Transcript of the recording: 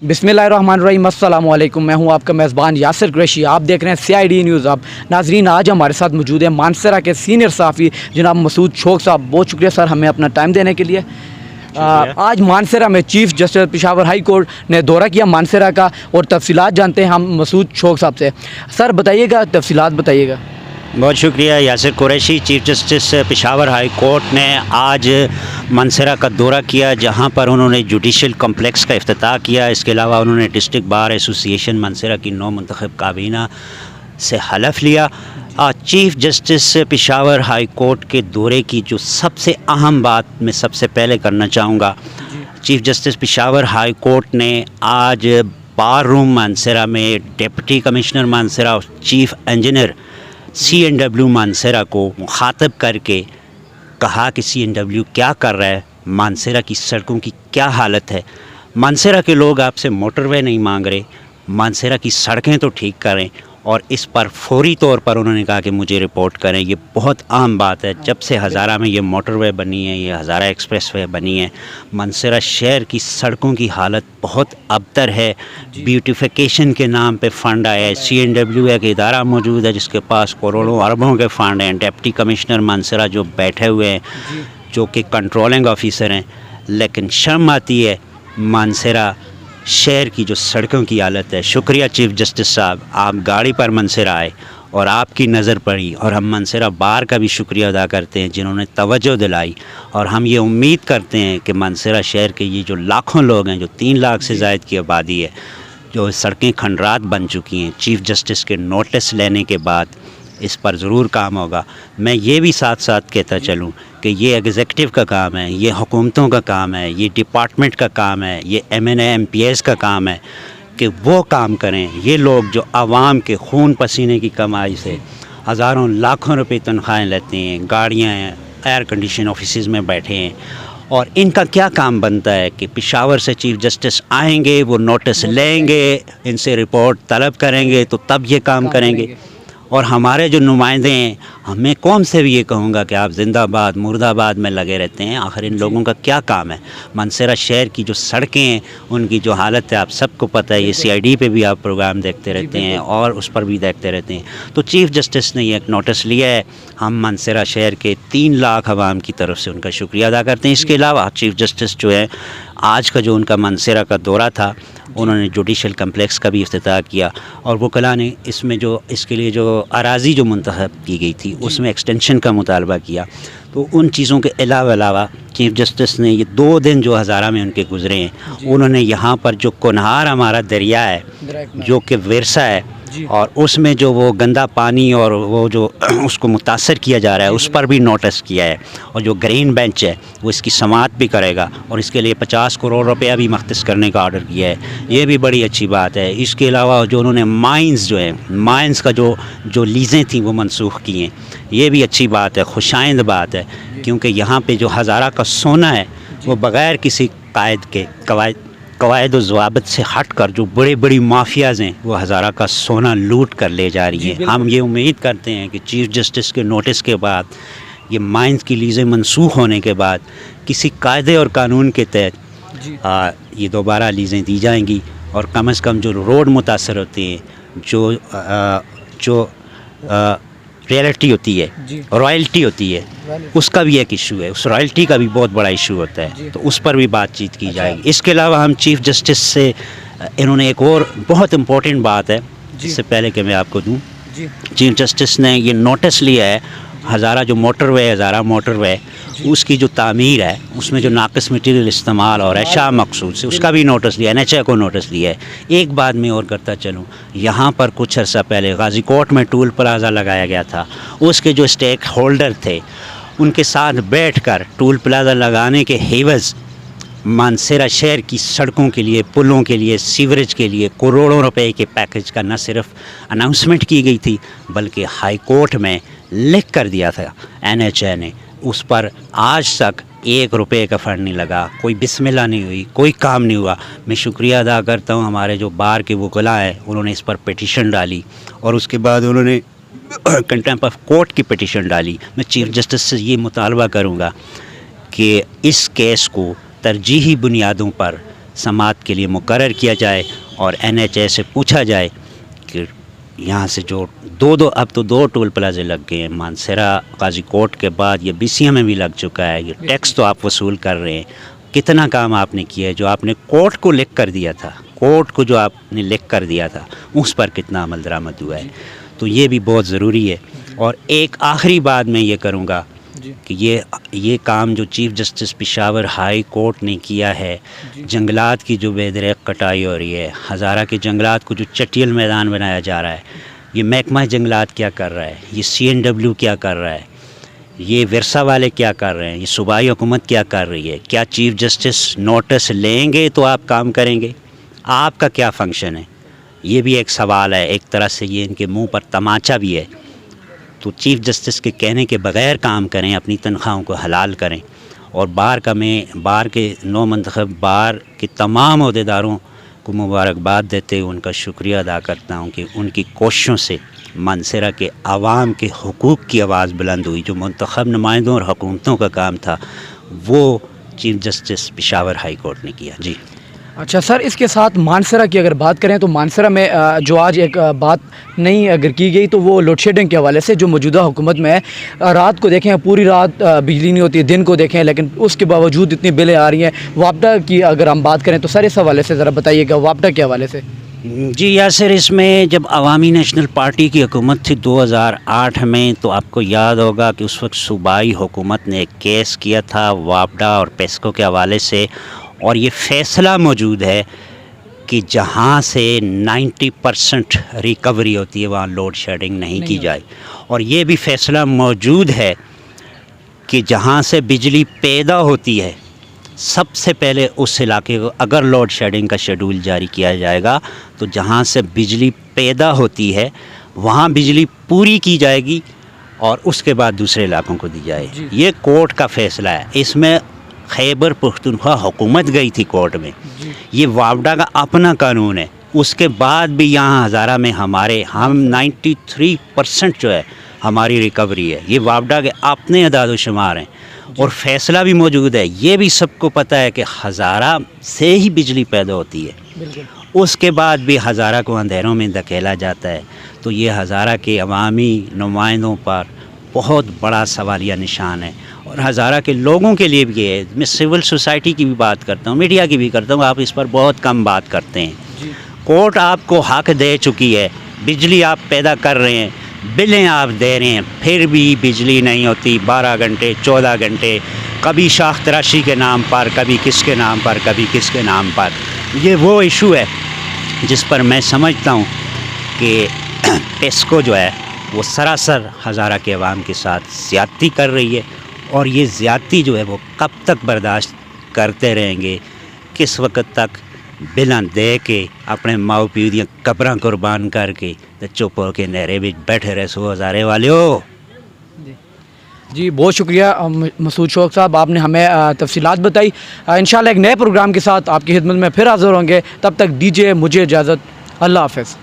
बिस्मिल्लाहिर्रहमानिर्रहीम, अस्सलाम वालेकुम। मैं हूं आपका मेज़बान यासिर कुरैशी। आप देख रहे हैं CID न्यूज़। अब नाजरीन, आज हमारे साथ मौजूद है मानसरा के सीनियर सहाफ़ी जनाब मसूद शौक साहब। बहुत शुक्रिया सर हमें अपना टाइम देने के लिए। आज मानसरा में chief justice Peshawar high court ने दौरा किया मानसरा का, और तफसीलात जानते हैं हम मसूद शौक साहब से। सर बताइएगा, तफसीलात बताइएगा। बहुत शुक्रिया Yasir Qureshi. Chief justice Peshawar high court ने आज मानसरा का दौरा किया, जहां पर उन्होंने जुडिशल कम्प्लेक्स का इफ्तिताह किया। इसके अलावा उन्होंने डिस्ट्रिक्ट बार एसोसिएशन मानसरा की नौ मुंतखब काबीना से हलफ लिया। Chief justice Peshawar high court के दौरे की जो सबसे अहम बात मैं सबसे पहले करना चाहूँगा, chief justice Peshawar high court ने आज बार रूम मानसरा में डिप्टी कमिश्नर मानसरा और चीफ इंजीनियर CNW मानसरा को मुखातब करके कहा कि CNW क्या कर रहा है, मानसरा की सड़कों की क्या हालत है। मानसरा के लोग आपसे मोटरवे नहीं मांग रहे, मानसरा की सड़कें तो ठीक करें। और इस पर फौरी तौर पर उन्होंने कहा कि मुझे रिपोर्ट करें। ये बहुत अहम बात है। जब से हज़ारा में ये मोटरवे बनी है, ये हज़ारा एक्सप्रेसवे बनी है, मानसरा शहर की सड़कों की हालत बहुत अबतर है। ब्यूटिफिकेशन के नाम पे फ़ंड आया है। CNW एक इदारा मौजूद है जिसके पास करोड़ों अरबों के फ़ंड हैं। डिप्टी कमिश्नर मानसरा जो बैठे हुए हैं, जो कि कंट्रोलिंग ऑफिसर हैं, लेकिन शर्म आती है मानसरा शहर की जो सड़कों की हालत है। शुक्रिया चीफ जस्टिस साहब, आप गाड़ी पर मानसरा आए और आपकी नज़र पड़ी, और हम मानसरा बार का भी शुक्रिया अदा करते हैं जिन्होंने तवज्जो दिलाई। और हम ये उम्मीद करते हैं कि मानसरा शहर के ये जो लाखों लोग हैं, जो 3 लाख से ज़ायद की आबादी है, जो सड़कें खंडरात बन चुकी हैं, चीफ जस्टिस के नोटिस लेने के बाद इस पर ज़रूर काम होगा। मैं ये भी साथ साथ कहता चलूँ कि ये एग्ज़ेक्टिव का काम है, ये हुकूमतों का काम है, ये डिपार्टमेंट का काम है, ये MNA MPs का काम है कि वो काम करें। ये लोग जो आवाम के खून पसीने की कमाई से हज़ारों लाखों रुपए तनख्वाहें लेते हैं, गाड़ियाँ हैं, एयर कंडीशन ऑफिसेज़ में बैठे हैं, और इनका क्या काम बनता है कि पेशावर से चीफ जस्टिस आएंगे, वो नोटिस लेंगे, इनसे रिपोर्ट तलब करेंगे तो तब ये काम करेंगे। और हमारे जो नुमाइंदे हैं, हमें कौम से भी ये कहूँगा कि आप जिंदाबाद मुर्दाबाद में लगे रहते हैं। आखिर इन लोगों का क्या काम है। मानसरा शहर की जो सड़कें हैं, उनकी जो हालत है आप सबको पता है। ये CID पे भी आप प्रोग्राम देखते रहते हैं और उस पर भी देखते रहते हैं। तो चीफ जस्टिस ने ये एक नोटिस लिया है। हम मानसरा शहर के 3 लाख आवाम की तरफ से उनका शुक्रिया अदा करते हैं। इसके अलावा चीफ जस्टिस जो है, आज का जो उनका मानसरा का दौरा था, उन्होंने जुडिशल कम्प्लेक्स का भी इफ्तिताह किया, और वकला ने इसमें जो इसके लिए जो अराज़ी जो मुंतखब की गई थी उसमें एक्सटेंशन का मुतालबा किया। तो उन चीज़ों के अलावा चीफ जस्टिस ने ये 2 दिन जो हज़ारा में उनके गुज़रे हैं, उन्होंने यहाँ पर जो कुनहार हमारा दरिया है, जो कि विरसा है, और उसमें जो वो गंदा पानी और वो जो उसको मुतासर किया जा रहा है, उस पर भी नोटिस किया है। और जो ग्रीन बेंच है वो इसकी समाअत भी करेगा, और इसके लिए 50 करोड़ रुपया भी मख्तस करने का ऑर्डर किया है। ये भी बड़ी अच्छी बात है। इसके अलावा जो उन्होंने माइंस जो है, माइंस का जो लीज़ें थी वो मनसूख की हैं, ये भी अच्छी बात है, खुशाइंद बात है। क्योंकि यहाँ पे जो हज़ारा का सोना है वो बग़ैर किसी कवायद व ज़वाबित से हट कर जो बड़ी माफियाज़ हैं वो हज़ारा का सोना लूट कर ले जा रही हैं। हम ये उम्मीद करते हैं कि चीफ जस्टिस के नोटिस के बाद, ये माइंस की लीज़ें मनसूख होने के बाद, किसी कायदे और कानून के तहत ये दोबारा लीज़ें दी जाएंगी, और कम से कम जो रोड मुतासर होते हैं, जो रियलिटी होती है, रॉयल्टी होती है, उसका भी एक इशू है। उस रॉयल्टी का भी बहुत बड़ा इशू होता है, तो उस पर भी बातचीत की जाएगी। इसके अलावा हम चीफ जस्टिस से, इन्होंने एक और बहुत इम्पोर्टेंट बात है, जिससे पहले कि मैं आपको दूं, चीफ जस्टिस ने ये नोटिस लिया है, हज़ारा जो मोटरवे, हज़ारा मोटरवे, उसकी जो तामीर है, उसमें जो नाक़िस मटीरियल इस्तेमाल हो रहा है शाह मकसूद से, उसका भी नोटिस लिया है। NHA को नोटिस लिया है। एक बात मैं और करता चलूँ, यहाँ पर कुछ अर्सा पहले गाजी कोर्ट में टूल प्लाज़ा लगाया गया था। उसके जो स्टेक होल्डर थे, उनके साथ बैठ कर टूल प्लाज़ा लगाने के हेवज़ मानसरा शहर की सड़कों के लिए, पुलों के लिए, सीवरेज के लिए करोड़ों रुपए के पैकेज का न सिर्फ अनाउंसमेंट की गई थी, बल्कि हाई कोर्ट में लिख कर दिया था NHA ने। उस पर आज तक 1 रुपये का फ़ंड नहीं लगा, कोई बिस्मिल्लाह नहीं हुई, कोई काम नहीं हुआ। मैं शुक्रिया अदा करता हूँ हमारे जो बार के वकला हैं, उन्होंने इस पर पिटीशन डाली, और उसके बाद उन्होंने कंटेम्प्ट ऑफ कोर्ट की पिटीशन डाली। मैं चीफ जस्टिस से ये मुतालबा करूँगा कि इस केस को तरजीही बुनियादों पर سماعت کے لیے مقرر کیا جائے اور NHA سے پوچھا جائے کہ یہاں سے جو اب تو دو ٹول پلازے لگ گئے ہیں، مانسیرا قاضی کوٹ کے بعد یہ BCM میں بھی لگ چکا ہے، یہ ٹیکس تو آپ وصول کر رہے ہیں، کتنا کام آپ نے کیا ہے؟ جو آپ نے کورٹ کو لکھ کر دیا تھا، کورٹ کو جو آپ نے لکھ کر دیا تھا اس پر کتنا عمل درآمد ہوا ہے؟ تو یہ بھی بہت ضروری ہے۔ اور ایک آخری بات میں یہ کروں گا کہ یہ کام جو chief justice Peshawar high court نے کیا ہے، جنگلات کی جو بے دریغ کٹائی ہو رہی ہے، ہزارہ کے جنگلات کو جو چٹیل میدان بنایا جا رہا ہے، یہ محکمہ جنگلات کیا کر رہا ہے، یہ CNW کیا کر رہا ہے، یہ ورثہ والے کیا کر رہے ہیں، یہ صوبائی حکومت کیا کر رہی ہے؟ کیا چیف جسٹس نوٹس لیں گے تو آپ کام کریں گے؟ آپ کا کیا فنکشن ہے؟ یہ بھی ایک سوال ہے، ایک طرح سے یہ ان کے منہ پر تماچا بھی ہے۔ تو چیف جسٹس کے کہنے کے بغیر کام کریں، اپنی تنخواہوں کو حلال کریں، اور بار کے نو منتخب بار کے تمام عہدیداروں کو مبارکباد دیتے ہوئے ان کا شکریہ ادا کرتا ہوں کہ ان کی کوششوں سے مانسیرا کے عوام کے حقوق کی آواز بلند ہوئی۔ جو منتخب نمائندوں اور حکومتوں کا کام تھا وہ chief justice Peshawar high court نے کیا۔ جی اچھا سر، اس کے ساتھ مانسیرا کی اگر بات کریں تو مانسیرا میں جو آج ایک بات نہیں اگر کی گئی تو وہ لوڈ شیڈنگ کے حوالے سے جو موجودہ حکومت میں ہے، رات کو دیکھیں پوری رات بجلی نہیں ہوتی، دن کو دیکھیں لیکن اس کے باوجود اتنی بلیں آ رہی ہیں۔ واپڈا کی اگر ہم بات کریں تو سر اس حوالے سے ذرا بتائیے گا، واپڈا کے حوالے سے۔ جی یاسر، اس میں جب عوامی نیشنل پارٹی کی حکومت تھی 2008 میں، تو آپ کو یاد ہوگا کہ اس وقت صوبائی حکومت نے ایک کیس کیا تھا واپڈا اور پیسکو کے حوالے سے، اور یہ فیصلہ موجود ہے کہ جہاں سے 90% ریکوری ہوتی ہے وہاں لوڈ شیڈنگ نہیں کی جائے، اور یہ بھی فیصلہ موجود ہے کہ جہاں سے بجلی پیدا ہوتی ہے سب سے پہلے اس علاقے کو اگر لوڈ شیڈنگ کا شیڈول جاری کیا جائے گا تو جہاں سے بجلی پیدا ہوتی ہے وہاں بجلی پوری کی جائے گی اور اس کے بعد دوسرے علاقوں کو دی جائے۔ یہ کورٹ کا فیصلہ ہے، اس میں خیبر پختونخوا حکومت گئی تھی کورٹ میں، یہ واپڈا کا اپنا قانون ہے۔ اس کے بعد بھی یہاں ہزارہ میں ہم 93% جو ہے ہماری ریکوری ہے، یہ واپڈا کے اپنے اعداد و شمار ہیں، اور فیصلہ بھی موجود ہے۔ یہ بھی سب کو پتہ ہے کہ ہزارہ سے ہی بجلی پیدا ہوتی ہے، اس کے بعد بھی ہزارہ کو اندھیروں میں دھکیلا جاتا ہے۔ تو یہ ہزارہ کے عوامی نمائندوں پر بہت بڑا سوالیہ نشان ہے، اور ہزارہ کے لوگوں کے لیے بھی ہے۔ میں سول سوسائٹی کی بھی بات کرتا ہوں، میڈیا کی بھی کرتا ہوں، آپ اس پر بہت کم بات کرتے ہیں۔ کورٹ آپ کو حق دے چکی ہے، بجلی آپ پیدا کر رہے ہیں، بلیں آپ دے رہے ہیں، پھر بھی بجلی نہیں ہوتی 12 گھنٹے 14 گھنٹے، کبھی شاخ تراشی کے نام پر، کبھی کس کے نام پر، کبھی کس کے نام پر۔ یہ وہ ایشو ہے جس پر میں سمجھتا ہوں کہ پیسکو جو ہے وہ سراسر ہزارہ کے عوام کے ساتھ زیادتی کر رہی ہے، اور یہ زیادتی جو ہے وہ کب تک برداشت کرتے رہیں گے، کس وقت تک بلاں دے کے اپنے ماؤ پیو دیاں قبراں قربان کر کے چپ ہو کے نہرے بھی بیٹھے رہے سو ہزارے والے ہو۔ جی بہت شکریہ مسعود شوق صاحب، آپ نے ہمیں تفصیلات بتائی۔ انشاءاللہ ایک نئے پروگرام کے ساتھ آپ کی خدمت میں پھر حاضر ہوں گے، تب تک دیجیے مجھے اجازت، اللہ حافظ۔